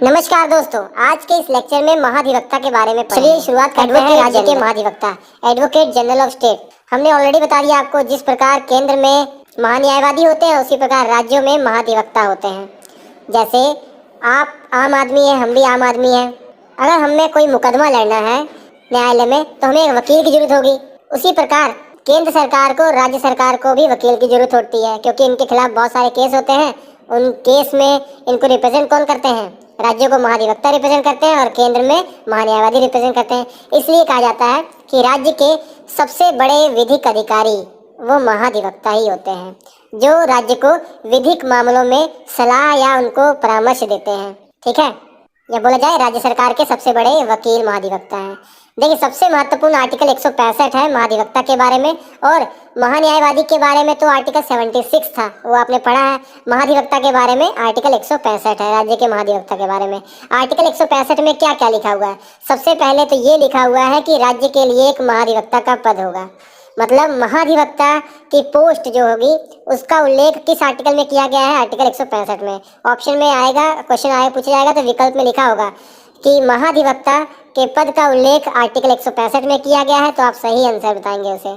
नमस्कार दोस्तों, आज के इस लेक्चर में महाधिवक्ता के बारे में चलिए शुरुआत करते हैं। राज्य के महाधिवक्ता एडवोकेट जनरल ऑफ स्टेट। हमने ऑलरेडी बता दिया आपको, जिस प्रकार केंद्र में महान्यायवादी होते हैं उसी प्रकार राज्यों में महाधिवक्ता होते हैं। जैसे आप आम आदमी हैं, हम भी आम आदमी हैं। अगर हमें कोई मुकदमा लड़ना है न्यायालय में तो हमें एक वकील की जरूरत होगी। उसी प्रकार केंद्र सरकार को, राज्य सरकार को भी वकील की जरूरत होती है, क्योंकि इनके खिलाफ बहुत सारे केस होते हैं। उन केस में इनको रिप्रेजेंट कौन करते हैं? राज्यों को महाधिवक्ता रिप्रेजेंट करते हैं और केंद्र में महान्यायवादी रिप्रेजेंट करते हैं। इसलिए कहा जाता है कि राज्य के सबसे बड़े विधिक अधिकारी वो महाधिवक्ता ही होते हैं, जो राज्य को विधिक मामलों में सलाह या उनको परामर्श देते हैं। ठीक है, या बोला जाए राज्य सरकार के सबसे बड़े वकील महाधिवक्ता हैं। देखिए, सबसे महत्वपूर्ण आर्टिकल 165 है महाधिवक्ता के बारे में, और महान्यायवादी के बारे में तो आर्टिकल 76 था, वो आपने पढ़ा है। महाधिवक्ता के बारे में आर्टिकल 165 है, राज्य के महाधिवक्ता के बारे में। आर्टिकल 165 में क्या क्या लिखा हुआ है? सबसे पहले तो ये लिखा हुआ है कि राज्य के लिए एक महाधिवक्ता का पद होगा। मतलब महाधिवक्ता की पोस्ट जो होगी उसका उल्लेख किस आर्टिकल में किया गया है? आर्टिकल 165 में। ऑप्शन में आएगा, क्वेश्चन आएगा, पूछा जाएगा तो विकल्प में लिखा होगा कि महाधिवक्ता के पद का उल्लेख आर्टिकल 165 में किया गया है, तो आप सही आंसर बताएंगे उसे।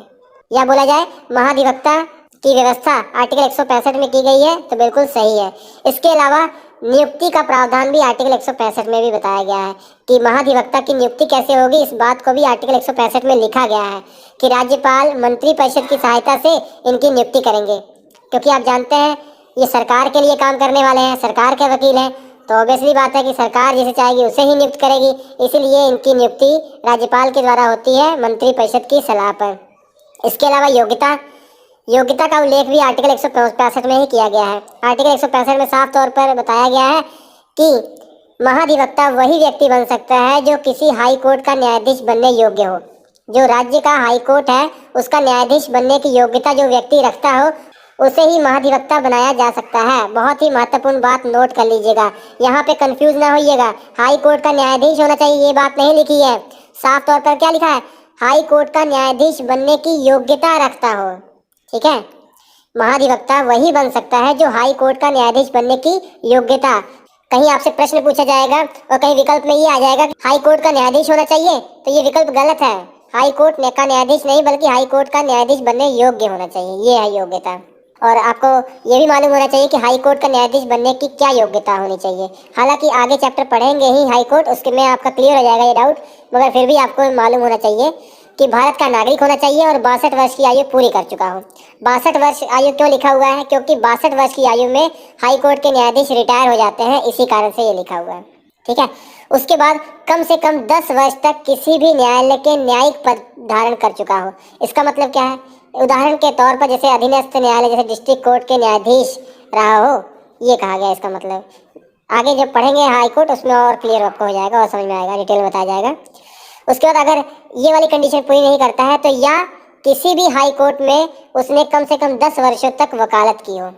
या बोला जाए महाधिवक्ता की व्यवस्था आर्टिकल 165 में की गई है, तो बिल्कुल सही है। इसके अलावा नियुक्ति का प्रावधान भी आर्टिकल 165 में भी बताया गया है कि महाधिवक्ता की नियुक्ति कैसे होगी। इस बात को भी आर्टिकल 165 में लिखा गया है कि राज्यपाल मंत्री परिषद की सहायता से इनकी नियुक्ति करेंगे, क्योंकि आप जानते हैं ये सरकार के लिए काम करने वाले हैं, सरकार के वकील हैं, तो ऑब्वियसली बात है कि सरकार जिसे चाहेगी उसे ही नियुक्त करेगी। इसीलिए इनकी नियुक्ति राज्यपाल के द्वारा होती है मंत्री परिषद की सलाह पर। इसके अलावा योग्यता का उल्लेख भी आर्टिकल 165 में ही किया गया है। आर्टिकल 165 में साफ तौर पर बताया गया है कि महाधिवक्ता वही व्यक्ति बन सकता है जो किसी हाई कोर्ट का न्यायाधीश बनने योग्य हो। जो राज्य का हाई कोर्ट है उसका न्यायाधीश बनने की योग्यता जो व्यक्ति रखता हो उसे ही महाधिवक्ता बनाया जा सकता है। बहुत ही महत्वपूर्ण बात नोट कर लीजिएगा, यहाँ पे कंफ्यूज ना होइएगा। हाई कोर्ट का न्यायाधीश होना चाहिए ये बात नहीं लिखी है। साफ तौर पर क्या लिखा है? हाई कोर्ट का न्यायाधीश बनने की योग्यता रखता हो। ठीक है, महाधिवक्ता वही बन सकता है जो हाई कोर्ट का न्यायाधीश बनने की योग्यता। कहीं आपसे प्रश्न पूछा जाएगा और कहीं विकल्प में ये आ जाएगा कि हाई कोर्ट का न्यायाधीश होना चाहिए, तो ये विकल्प गलत है। हाई कोर्ट का न्यायाधीश नहीं बल्कि हाई कोर्ट का न्यायाधीश बनने योग्य होना चाहिए, ये है योग्यता। और आपको ये भी मालूम होना चाहिए कि हाई कोर्ट का न्यायाधीश बनने की क्या योग्यता होनी चाहिए। हालांकि आगे चैप्टर पढ़ेंगे ही हाई कोर्ट, उसके में आपका क्लियर हो जाएगा ये डाउट, मगर फिर भी आपको मालूम होना चाहिए कि भारत का नागरिक होना चाहिए और 62 वर्ष की आयु पूरी कर चुका हो। 62 वर्ष आयु क्यों लिखा हुआ है? क्योंकि 62 वर्ष की आयु में हाई कोर्ट के न्यायाधीश रिटायर हो जाते हैं, इसी कारण से ये लिखा हुआ है। ठीक है, उसके बाद कम से कम 10 वर्ष तक किसी भी न्यायालय के न्यायिक पद धारण कर चुका हो। इसका मतलब क्या है? उदाहरण के तौर पर जैसे अधीनस्थ न्यायालय, जैसे डिस्ट्रिक्ट कोर्ट के न्यायाधीश रहा हो, ये कहा गया। इसका मतलब आगे जब पढ़ेंगे हाई कोर्ट उसमें और क्लियर आपको हो जाएगा और समझ में आएगा, डिटेल में बताया जाएगा। उसके बाद अगर ये वाली कंडीशन पूरी नहीं करता है तो या किसी भी हाई कोर्ट में उसने कम से कम 10 वर्षों तक वकालत की हो,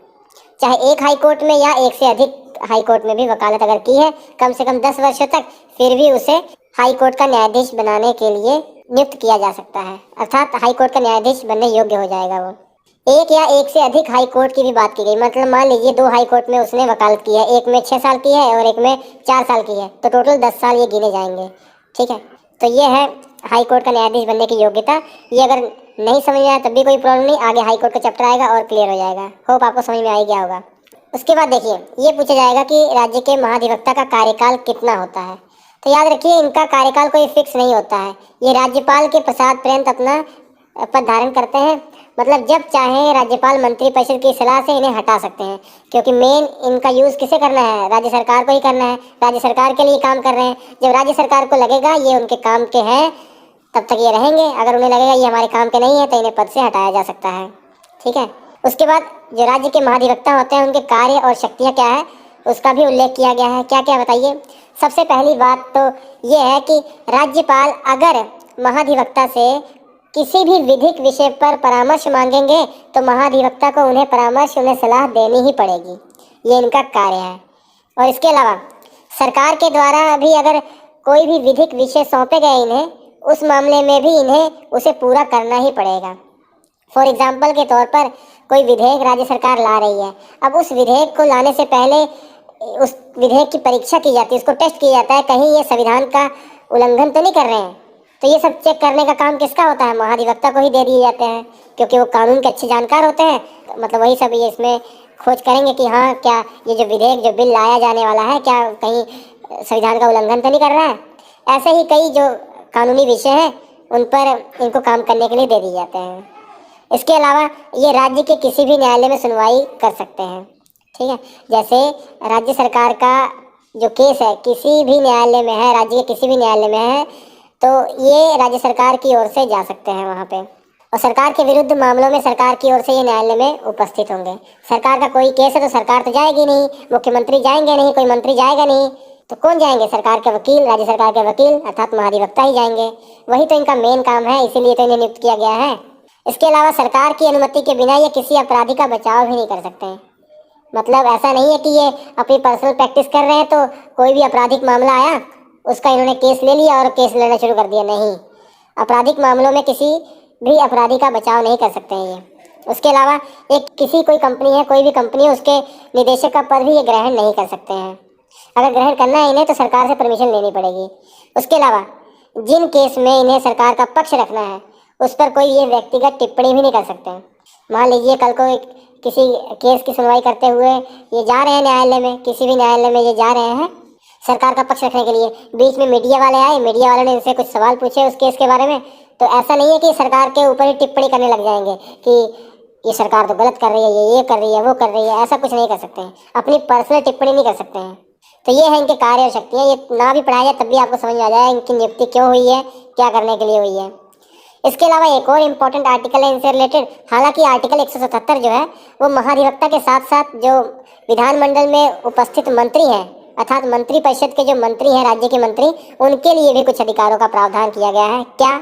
चाहे एक हाई कोर्ट में या एक से अधिक हाई कोर्ट में भी वकालत अगर की है कम से कम 10 वर्षों तक, फिर भी उसे हाई कोर्ट का न्यायाधीश बनाने के लिए नियुक्त किया जा सकता है, अर्थात हाई कोर्ट का न्यायाधीश बनने योग्य हो जाएगा वो। एक या एक से अधिक हाई कोर्ट की भी बात की गई, मतलब मान लीजिए 2 हाई कोर्ट में उसने वकालत की है, एक में 6 साल की है और एक में 4 साल की है, तो टोटल 10 साल ये गिने जाएंगे। ठीक है, तो ये है हाई कोर्ट का न्यायाधीश बनने की योग्यता। ये अगर नहीं समझ में आया तब भी कोई प्रॉब्लम नहीं, आगे हाई कोर्ट का चैप्टर आएगा और क्लियर हो जाएगा। होप आपको समझ में आ ही गया होगा। उसके बाद देखिए, ये पूछा जाएगा कि राज्य के महाधिवक्ता का कार्यकाल कितना होता है। तो याद रखिए, इनका कार्यकाल कोई फिक्स नहीं होता है, ये राज्यपाल के प्रसाद पर्यंत अपना पद धारण करते हैं। मतलब जब चाहे राज्यपाल मंत्री परिषद की सलाह से इन्हें हटा सकते हैं, क्योंकि मेन इनका यूज़ किसे करना है? राज्य सरकार को ही करना है, राज्य सरकार के लिए काम कर रहे हैं। जब राज्य सरकार को लगेगा ये उनके काम के हैं तब तक ये रहेंगे, अगर उन्हें लगेगा ये हमारे काम के नहीं है तो इन्हें पद से हटाया जा सकता है। ठीक है, उसके बाद जो राज्य के महाधिवक्ता होते हैं उनके कार्य और शक्तियाँ क्या है उसका भी उल्लेख किया गया है। क्या क्या बताइए? सबसे पहली बात तो ये है कि राज्यपाल अगर महाधिवक्ता से किसी भी विधिक विषय पर परामर्श मांगेंगे तो महाधिवक्ता को उन्हें परामर्श, उन्हें सलाह देनी ही पड़ेगी, ये इनका कार्य है। और इसके अलावा सरकार के द्वारा भी अगर कोई भी विधिक विषय सौंपे गए इन्हें, उस मामले में भी इन्हें उसे पूरा करना ही पड़ेगा। फॉर एग्जाम्पल के तौर पर कोई विधेयक राज्य सरकार ला रही है, अब उस विधेयक को लाने से पहले उस विधेयक की परीक्षा की जाती है, उसको टेस्ट किया जाता है, कहीं ये संविधान का उल्लंघन तो नहीं कर रहे हैं। तो ये सब चेक करने का काम किसका होता है? महाधिवक्ता को ही दे दिए जाते हैं, क्योंकि वो कानून के अच्छे जानकार होते हैं। मतलब वही सब ये इसमें खोज करेंगे कि हाँ, क्या ये जो विधेयक, जो बिल लाया जाने वाला है, क्या कहीं संविधान का उल्लंघन तो नहीं कर रहा है। ऐसे ही कई जो कानूनी विषय हैं उन पर इनको काम करने के लिए दे दिए जाते हैं। इसके अलावा ये राज्य के किसी भी न्यायालय में सुनवाई कर सकते हैं। ठीक है, जैसे राज्य सरकार का जो केस है किसी भी न्यायालय में है, राज्य के किसी भी न्यायालय में है, तो ये राज्य सरकार की ओर से जा सकते हैं वहाँ पे। और सरकार के विरुद्ध मामलों में सरकार की ओर से ये न्यायालय में उपस्थित होंगे। सरकार का कोई केस है तो सरकार तो जाएगी नहीं, मुख्यमंत्री जाएंगे नहीं, कोई मंत्री जाएगा नहीं, तो कौन जाएंगे? सरकार के वकील, राज्य सरकार के वकील अर्थात महाधिवक्ता ही जाएंगे। वही तो इनका मेन काम है, इसीलिए तो इन्हें नियुक्त किया गया है। इसके अलावा सरकार की अनुमति के बिना ये किसी अपराधी का बचाव भी नहीं कर सकते हैं। मतलब ऐसा नहीं है कि ये अपनी पर्सनल प्रैक्टिस कर रहे हैं तो कोई भी आपराधिक मामला आया उसका इन्होंने केस ले लिया और केस लड़ना शुरू कर दिया। नहीं, आपराधिक मामलों में किसी भी अपराधी का बचाव नहीं कर सकते हैं ये। उसके अलावा एक कोई कंपनी है, कोई भी कंपनी है, उसके निदेशक का पद भी ये ग्रहण नहीं कर सकते हैं। अगर ग्रहण करना है इन्हें तो सरकार से परमिशन लेनी पड़ेगी। उसके अलावा जिन केस में इन्हें सरकार का पक्ष रखना है उस पर कोई ये व्यक्तिगत टिप्पणी भी नहीं कर सकते हैं। मान लीजिए कल को किसी केस की सुनवाई करते हुए ये जा रहे हैं न्यायालय में, किसी भी न्यायालय में ये जा रहे हैं सरकार का पक्ष रखने के लिए, बीच में मीडिया वाले आए, मीडिया वालों ने इनसे कुछ सवाल पूछे उस केस के बारे में, तो ऐसा नहीं है कि सरकार के ऊपर ही टिप्पणी करने लग जाएंगे कि ये सरकार तो गलत कर रही है, ये कर रही है, वो कर रही है। ऐसा कुछ नहीं कर सकते हैं, अपनी पर्सनल टिप्पणी नहीं कर सकते हैं। तो ये है इनके कार्य और शक्तियाँ। ये ना भी पढ़ाया जाए तब भी आपको समझ में आ जाए इनकी नियुक्ति क्यों हुई है, क्या करने के लिए हुई है। इसके अलावा एक और इम्पोर्टेंट आर्टिकल है इनसे रिलेटेड। हालांकि आर्टिकल 177 जो है वो महाधिवक्ता के साथ साथ जो विधानमंडल में उपस्थित मंत्री हैं अर्थात मंत्री परिषद के जो मंत्री हैं, राज्य के मंत्री, उनके लिए भी कुछ अधिकारों का प्रावधान किया गया है। क्या?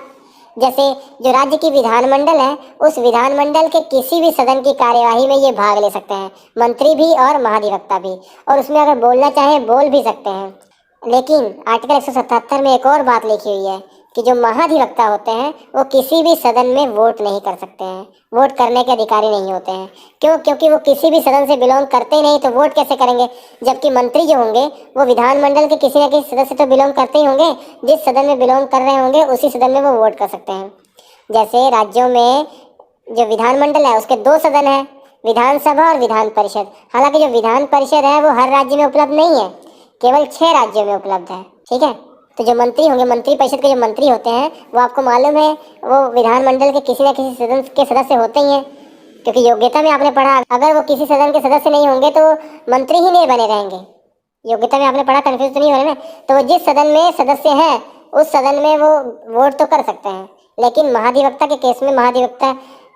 जैसे जो राज्य की विधानमंडल है उस विधानमंडल के किसी भी सदन की कार्यवाही में ये भाग ले सकते हैं, मंत्री भी और महाधिवक्ता भी, और उसमें अगर बोलना चाहें बोल भी सकते हैं। लेकिन आर्टिकल 177 में एक और बात लिखी हुई है कि जो महाधिवक्ता होते हैं वो किसी भी सदन में वोट नहीं कर सकते हैं, वोट करने के अधिकारी नहीं होते हैं। क्यों? क्योंकि वो किसी भी सदन से बिलोंग करते ही नहीं, तो वोट कैसे करेंगे? जबकि मंत्री जो होंगे वो विधानमंडल के किसी न किसी सदस्य तो बिलोंग करते ही होंगे, जिस सदन में बिलोंग कर रहे होंगे उसी सदन में वो वोट कर सकते हैं। जैसे राज्यों में जो विधानमंडल है उसके 2 सदन हैं, विधानसभा और विधान परिषद। हालांकि जो विधान परिषद है वो हर राज्य में उपलब्ध नहीं है, केवल 6 राज्यों में उपलब्ध है। ठीक है, तो जो मंत्री होंगे, मंत्री परिषद के जो मंत्री होते हैं वो आपको मालूम है वो विधानमंडल के किसी न किसी सदन के सदस्य होते ही हैं, क्योंकि योग्यता में आपने पढ़ा अगर वो किसी सदन के सदस्य नहीं होंगे तो मंत्री ही नहीं बने रहेंगे। योग्यता में आपने पढ़ा, कंफ्यूज तो नहीं हो रहे ना। तो वो जिस सदन में सदस्य हैं उस सदन में वो वोट तो कर सकते हैं, लेकिन महाधिवक्ता के केस में महाधिवक्ता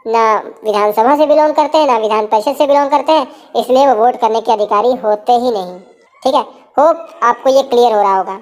ना विधानसभा से बिलोंग करते हैं ना विधान परिषद से बिलोंग करते हैं, इसलिए वो वोट करने के अधिकारी होते ही नहीं। ठीक है, होप आपको ये क्लियर हो रहा होगा।